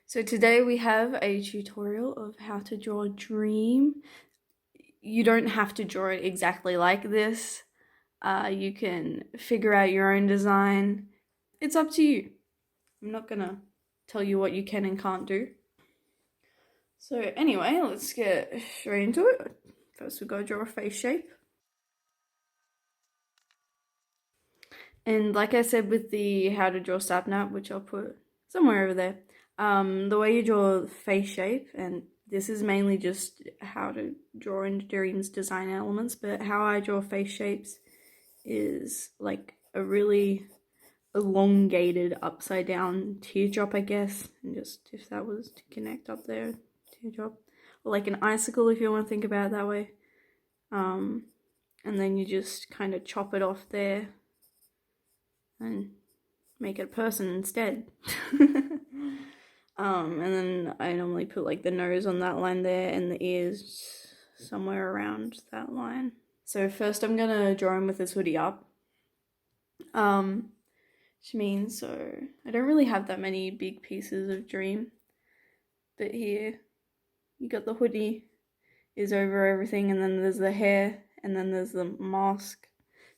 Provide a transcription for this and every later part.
So today we have a tutorial of how to draw a dream. You don't have to draw it exactly like this. You can figure out your own design. It's up to you. I'm not gonna tell you what you can and can't do. So anyway, let's get straight into it. First we gotta draw a face shape. And like I said with the how to draw Sapnap, which I'll put somewhere over there, the way you draw face shape, and this is mainly just how to draw in dreams design elements, but how I draw face shapes is like a really elongated upside down teardrop, I guess, and just if that was to connect up there, teardrop, or like an icicle if you want to think about it that way. And then you just kind of chop it off there and make it a person instead. And then I normally put like the nose on that line there and the ears somewhere around that line. So first I'm gonna draw him with his hoodie up. Which means, so I don't really have that many big pieces of dream, but here you got the hoodie is over everything, and then there's the hair, and then there's the mask.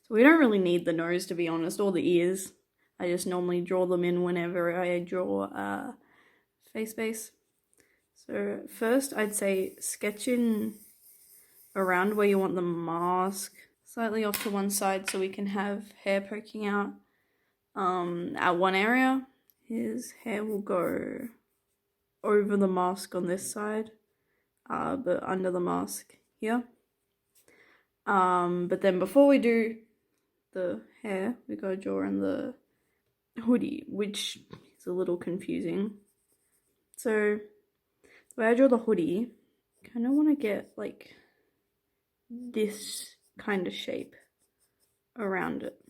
So we don't really need the nose, to be honest, or the ears. I just normally draw them in whenever I draw a face base. So first I'd say sketch in around where you want the mask, slightly off to one side so we can have hair poking out. At one area, his hair will go over the mask on this side, but under the mask here. But then before we do the hair, we gotta draw in the hoodie, which is a little confusing. So the way I draw the hoodie, I kind of want to get like this kind of shape around it.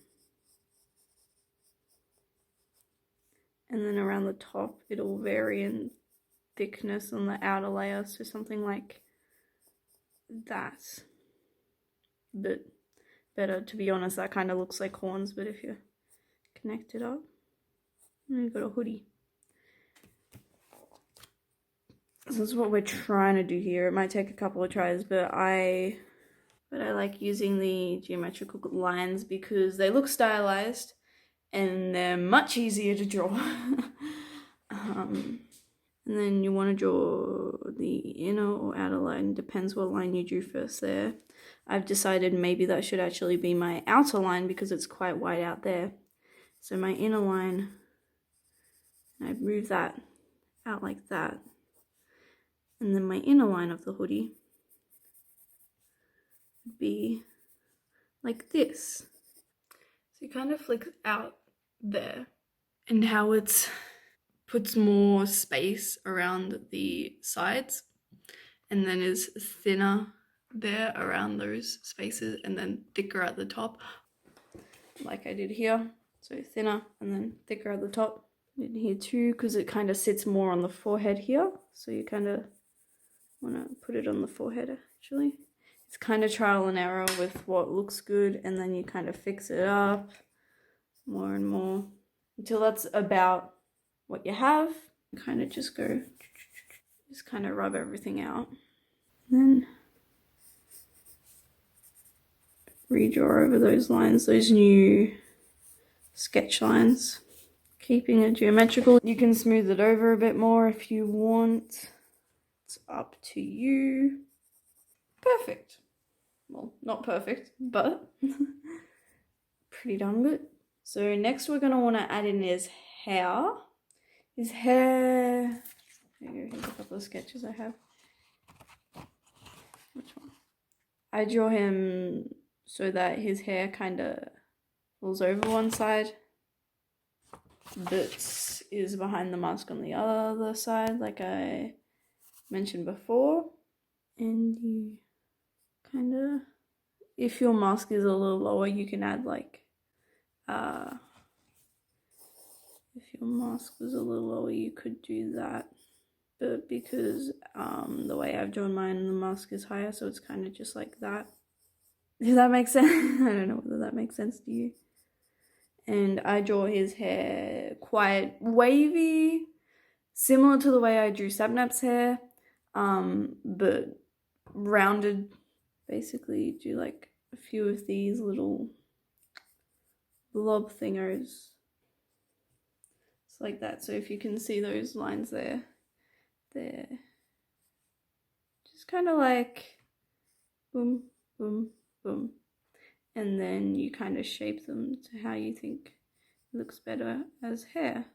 And then around the top, it'll vary in thickness on the outer layer, so something like that. But better, to be honest, that kind of looks like horns, but if you connect it up, and you've got a hoodie. So this is what we're trying to do here. It might take a couple of tries, but I like using the geometrical lines because they look stylized and they're much easier to draw. And then you want to draw the inner or outer line, depends what line you drew first there. I've decided maybe that should actually be my outer line because it's quite wide out there. So my inner line, I move that out like that. And then my inner line of the hoodie would be like this. So it kind of flicks out there, and how it's puts more space around the sides and then is thinner there around those spaces and then thicker at the top, like I did here. So thinner and then thicker at the top. In here too, because it kind of sits more on the forehead here, so you kind of want to put it on the forehead actually. It's kind of trial and error with what looks good, and then you kind of fix it up more and more until that's about what you have. Kind of just kind of rub everything out. Then redraw over those lines, those new sketch lines. Keeping it geometrical. You can smooth it over a bit more if you want. It's up to you. Perfect. Well, not perfect, but pretty darn good. So next we're going to want to add in his hair. His hair... Here's a couple of sketches I have. Which one? I draw him so that his hair kind of falls over one side, that is behind the mask on the other side, like I mentioned before. And you kind of, if your mask is a little lower, you can add like, if your mask was a little lower, you could do that. But because the way I've drawn mine, the mask is higher, so it's kind of just like that. Does that make sense? I don't know whether that makes sense to you. And I draw his hair quite wavy, Similar to the way I drew Sapnap's hair, but rounded. Basically do like a few of these little blob thingers. It's like that. So if you can see those lines there, they're just kind of like boom, boom, boom. And then you kind of shape them to how you think it looks better as hair.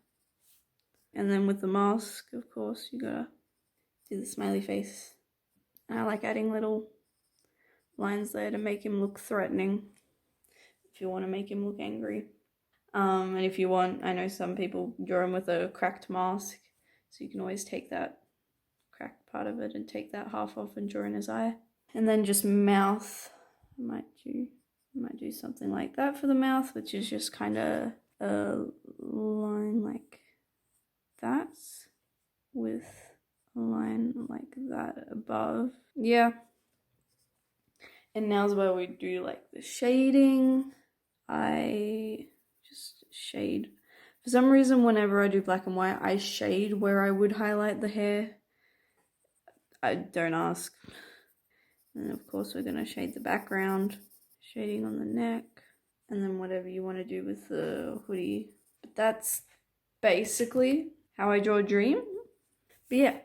And then with the mask, of course, you gotta do the smiley face. And I like adding little lines there to make him look threatening if you want to make him look angry. And if you want, I know some people draw him with a cracked mask, so you can always take that cracked part of it and take that half off and draw in his eye. And then just mouth, I might do something like that for the mouth, which is just kind of a line like that with a line like that above. Yeah. And now's where we do like the shading. I just shade. For some reason, whenever I do black and white, I shade where I would highlight the hair. I don't ask. And of course, we're going to shade the background. Shading on the neck. And then whatever you want to do with the hoodie. But that's basically how I draw a dream. But yeah.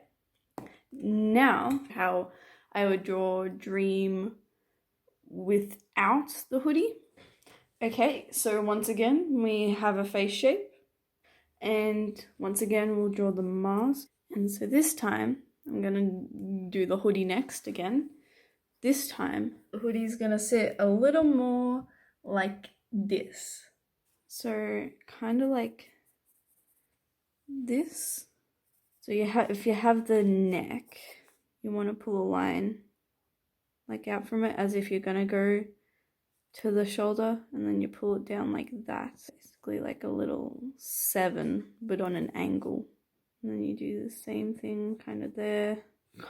Now, how I would draw a dream without the hoodie. Okay, so once again, we have a face shape. And once again, we'll draw the mask. And so this time, I'm going to do the hoodie next again. This time, the hoodie's going to sit a little more like this. So kind of like this. So if you have the neck, you want to pull a line like out from it as if you're going to go to the shoulder, and then you pull it down like that. Basically like a little 7, but on an angle. And then you do the same thing kind of there,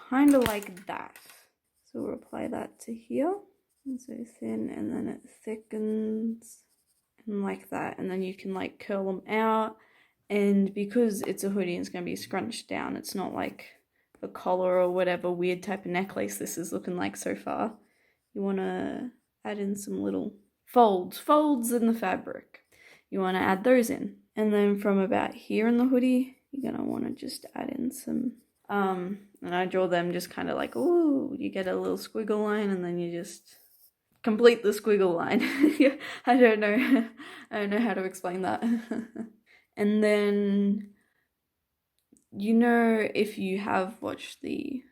kind of like that. So we'll apply that to here. And so thin, and then it thickens, and like that. And then you can like curl them out. And because it's a hoodie and it's going to be scrunched down, it's not like a collar or whatever weird type of necklace this is looking like so far. You want to add in some little folds in the fabric. You want to add those in. And then from about here in the hoodie, you're going to want to just add in some, and I draw them just kind of like, ooh, you get a little squiggle line, and then you just complete the squiggle line. I don't know how to explain that. And then, you know, if you have watched the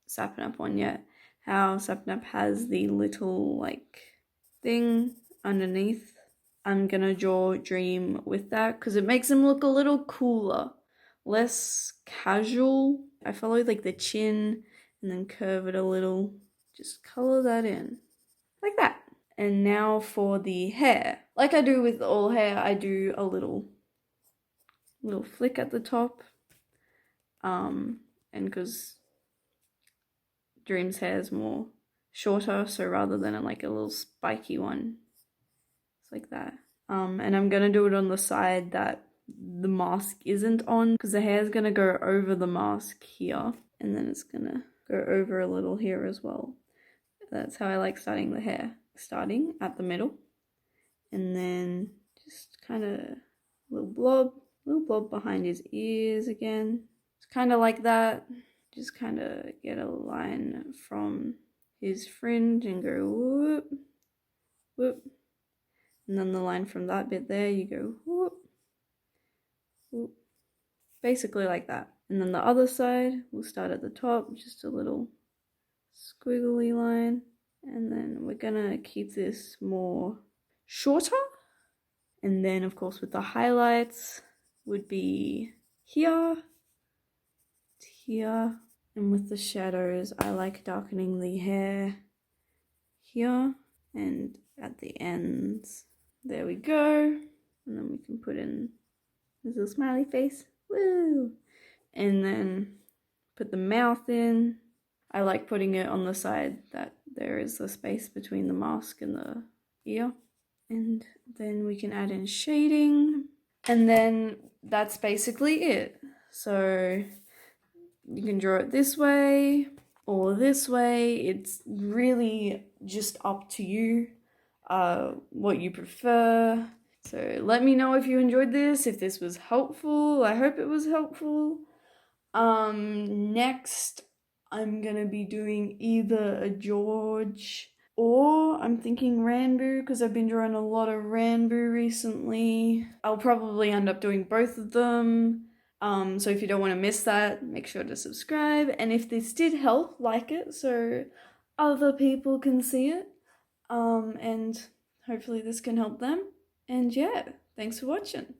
Sapnap one yet, how Sapnap has the little like thing underneath. I'm gonna draw Dream with that because it makes him look a little cooler, less casual. I follow like the chin and then curve it a little. Just color that in like that. And now for the hair. Like I do with all hair, I do a little flick at the top. And because Dream's hair is more shorter, so rather than like a little spiky one, it's like that. And I'm gonna do it on the side that the mask isn't on, because the hair is gonna go over the mask here, and then it's gonna go over a little here as well. That's how I like starting the hair. Starting at the middle, and then just kind of little blob behind his ears again. It's kind of like that. Just kind of get a line from his fringe and go whoop, whoop. And then the line from that bit there, you go whoop, whoop. Basically like that. And then the other side, we'll start at the top, just a little squiggly line. And then we're gonna keep this more shorter. And then of course with the highlights would be here to here. And with the shadows, I like darkening the hair here and at the ends. There we go. And then we can put in this little smiley face. Woo! And then put the mouth in. I like putting it on the side that there is a space between the mask and the ear. And then we can add in shading. And then that's basically it. So you can draw it this way or this way. It's really just up to you, what you prefer. So let me know if you enjoyed this, if this was helpful. I hope it was helpful. Next I'm gonna be doing either a George or I'm thinking Ranboo, because I've been drawing a lot of Ranboo recently. I'll probably end up doing both of them. So if you don't want to miss that, make sure to subscribe. And if this did help, like it so other people can see it. And hopefully this can help them. And yeah, thanks for watching.